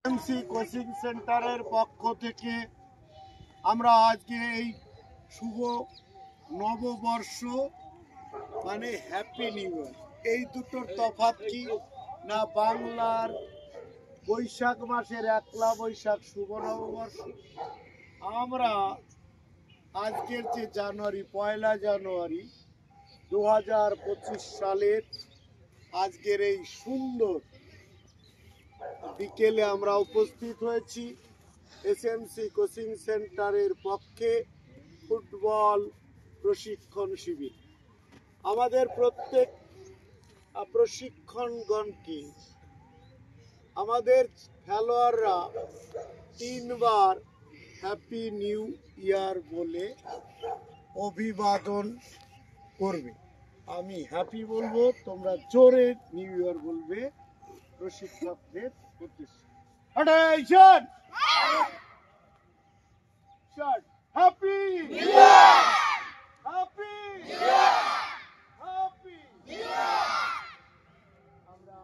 MC coaching সেন্টারের পক্ষ থেকে আমরা আজকে এই শুভ নববর্ষ মানে হ্যাপি নিউ ইয়ার, এই দুটোর তফাৎ কি না? বাংলার বৈশাখ মাসের একলা বৈশাখ শুভ নববর্ষ। আমরা আজকের যে জানুয়ারি, 1 জানুয়ারি 2025 সালের আজকের এই সুন্দর বিকেলে আমরা উপস্থিত হয়েছি এসএমসি কোচিং সেন্টারের পক্ষে ফুটবল প্রশিক্ষণ শিবির। আমাদের প্রত্যেক প্রশিক্ষণগণকে আমাদের খেলোয়াড়রা 3 বার হ্যাপি নিউ ইয়ার বলে অভিবাদন করবে। আমি হ্যাপি বলবো, তোমরা জোরে নিউ ইয়ার বলবে প্রশিক্ষকদের উদ্দেশ্যে। Attention, shot, happy new year, happy new year, happy new year. আমরা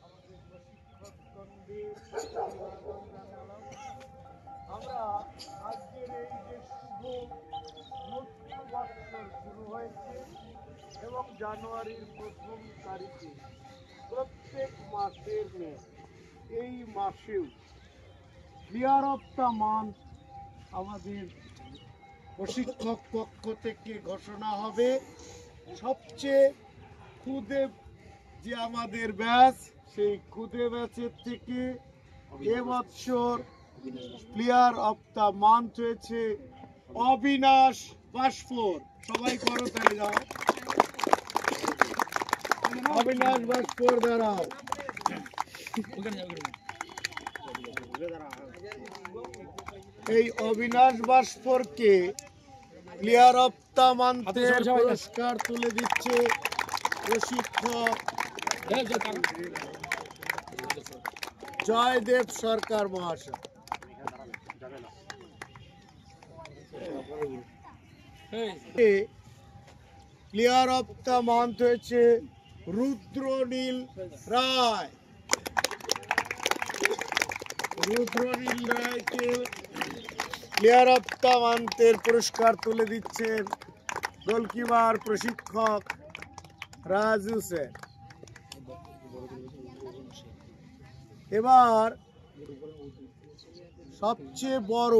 আমাদের প্রশিক্ষকগণদের অভিবাদন জানালাম। আমরা আজকের এই যে শুভ নতুন বছর শুরু হয়েছে এবং জানুয়ারির 1 তারিখে প্রত্যেক মাসের ন্যায় এই মাসেও প্লেয়ার অফ দ্য মান্থ আমাদের প্রশিক্ষক পক্ষ থেকে ঘোষণা হবে। সবচেয়ে ক্ষুদে যে আমাদের ব্যাচ, সেই ক্ষুদে ব্যাচের থেকে এবছর প্লেয়ার অফ দ্য মান্থ হয়েছে অবিনাশ বাসফোর। সবাই করো তাই যাও, অবিনাশ বাসফোর দাঁড়াও। এই অবিনাশ বাসফোরকে প্লেয়ার অফ দ্য মান্থের পুরস্কার তুলে দিচ্ছে প্রশিক্ষক জয়দেব সরকার মহাশয়। প্লেয়ার অফ দ্য মান্থ হয়েছে রুদ্রনীল রায়। রুদ্রনীল রায়কে প্লেয়ার অফ দ্য মান্থের পুরস্কার তুলে দিচ্ছেন গোলকিপার প্রশিক্ষক রাজু স্যার। এবার সবচেয়ে বড়,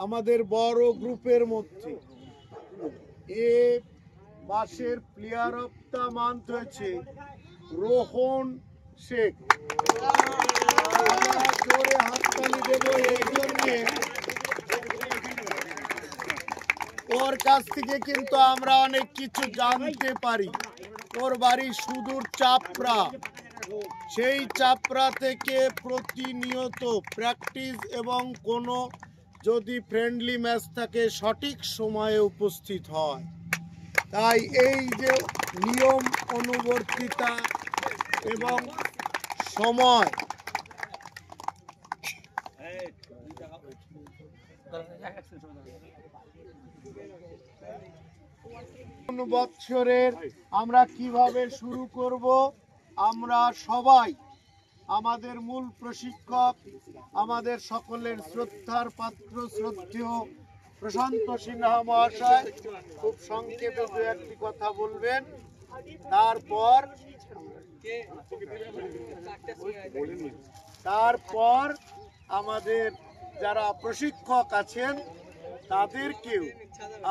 আমাদের বড় গ্রুপের মধ্যে এ মাসের প্লেয়ার অফ দ্য মান্থ হয়েছে রোহন শেখ। জোরে হাততালি দেব এই জন্যে, ওর কাছ থেকে কিন্তু আমরা অনেক কিছু জানতে পারি। ওর বাড়ি সুদূর চাপড়া, সেই চাপড়া থেকে প্রতিনিয়ত প্র্যাকটিস এবং কোনো যদি ফ্রেন্ডলি ম্যাচ থাকে সঠিক সময়ে উপস্থিত হয়। তাই এই যে নিয়ম অনুবর্তিতা এবং সময়, বছরের আমরা কিভাবে শুরু করব, আমরা সবাই আমাদের মূল প্রশিক্ষক, আমাদের সকলের শ্রদ্ধার পাত্র শ্রদ্ধেয় প্রশান্ত সিনহা মহাশয় খুব সংক্ষেপে দু একটি কথা বলবেন। তারপর আমাদের যারা প্রশিক্ষক আছেন তাদেরকেও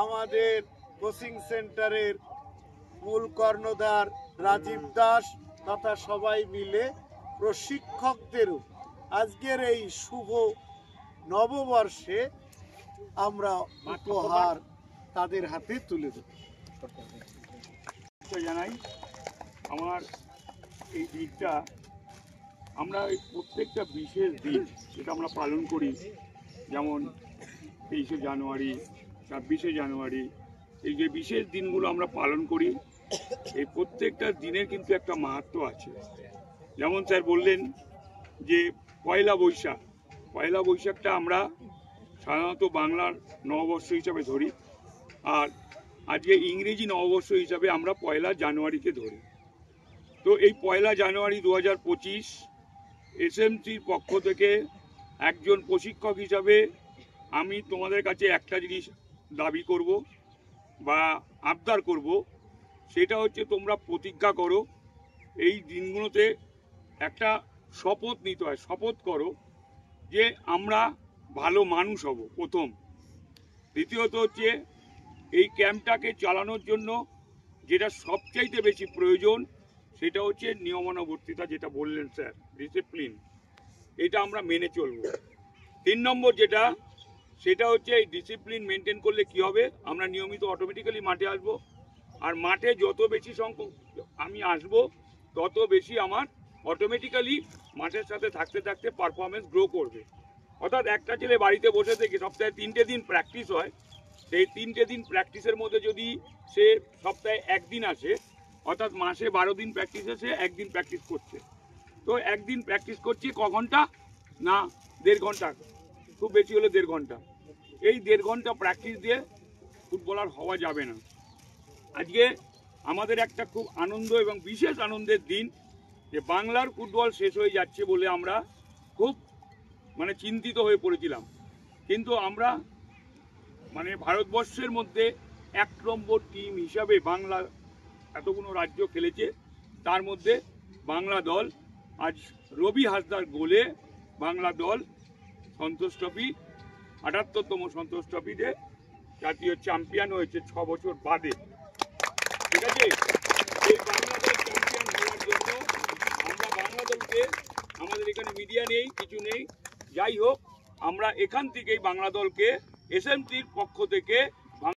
আমাদের কোচিং সেন্টারের মূল কর্ণধার রাজীব দাস তথা সবাই মিলে প্রশিক্ষকদেরও আজকের এই শুভ নববর্ষে আমরা উপহার তাদের হাতে তুলে দেব। জানাই আমার এই দিনটা, আমরা এই প্রত্যেকটা বিশেষ দিন যেটা আমরা পালন করি, যেমন 23শে জানুয়ারি, 26শে জানুয়ারি, এই যে বিশেষ দিনগুলো আমরা পালন করি, এই প্রত্যেকটা দিনের কিন্তু একটা মাহাত্ম্য আছে। যেমন স্যার বললেন যে পয়লা বৈশাখটা আমরা সাধারণত বাংলার নববর্ষ হিসাবে ধরি, আর আজকে ইংরেজি নববর্ষ হিসাবে আমরা 1 জানুয়ারিকে ধরি। তো এই 1 জানুয়ারি 2025 এসএমসির পক্ষ থেকে একজন প্রশিক্ষক হিসাবে আমি তোমাদের কাছে একটা জিনিস দাবি করব বা আবদার করব, সেটা হচ্ছে তোমরা প্রতিজ্ঞা করো, এই দিনগুলোতে একটা শপথ নিতে হয়, শপথ করো যে আমরা ভালো মানুষ হব প্রথম। দ্বিতীয়ত হচ্ছে এই ক্যাম্পটাকে চালানোর জন্য যেটা সবচাইতে বেশি প্রয়োজন সেটা হচ্ছে নিয়মানুবর্তিতা, যেটা বললেন স্যার, ডিসিপ্লিন, এটা আমরা মেনে চলব। 3 নম্বর যেটা, সেটা হচ্ছে এই ডিসিপ্লিন মেনটেন করলে কি হবে, আমরা নিয়মিত অটোমেটিক্যালি মাঠে আসব, আর মাঠে যত বেশি সংখ্যক আমি আসব তত বেশি আমার অটোমেটিক্যালি মাঠের সাথে থাকতে থাকতে পারফরমেন্স গ্রো করবে। অর্থাৎ একটা ছেলে বাড়িতে বসে থেকে সপ্তাহে 3টে দিন প্র্যাকটিস হয়, সেই 3টে দিন প্র্যাকটিসের মধ্যে যদি সে সপ্তাহে 1 দিন আসে, অর্থাৎ মাসে 12 দিন প্র্যাকটিসে সে 1 দিন প্র্যাকটিস করছে, তো 1 দিন প্র্যাকটিস করছি ক ঘন্টা না 1.5 ঘন্টা, খুব বেশি হলে 1.5 ঘন্টা। এই 1.5 ঘন্টা প্র্যাকটিস দিয়ে ফুটবলার হওয়া যাবে না। আজকে আমাদের একটা খুব আনন্দ এবং বিশেষ আনন্দের দিন যে বাংলার ফুটবল শেষ হয়ে যাচ্ছে বলে আমরা খুব চিন্তিত হয়ে পড়েছিলাম, কিন্তু আমরা ভারতবর্ষের মধ্যে 1 নম্বর টিম হিসাবে বাংলা এতগুলো রাজ্য খেলেছে, তার মধ্যে বাংলা দল আজ রবি হাসদার গোলে বাংলা দল সন্তোষ ট্রফি 78তম সন্তোষ ট্রফিতে জাতীয় চ্যাম্পিয়ন হয়েছে 6 বছর বাদে। ঠিক আছে, এই বাংলা দল চ্যাম্পিয়ন হওয়ার জন্য আমরা বাংলা দলকে, আমাদের এখানে মিডিয়া নেই, কিছু নেই, যাই হোক আমরা এখান থেকেই বাংলা দলকে এসএমসির পক্ষ থেকে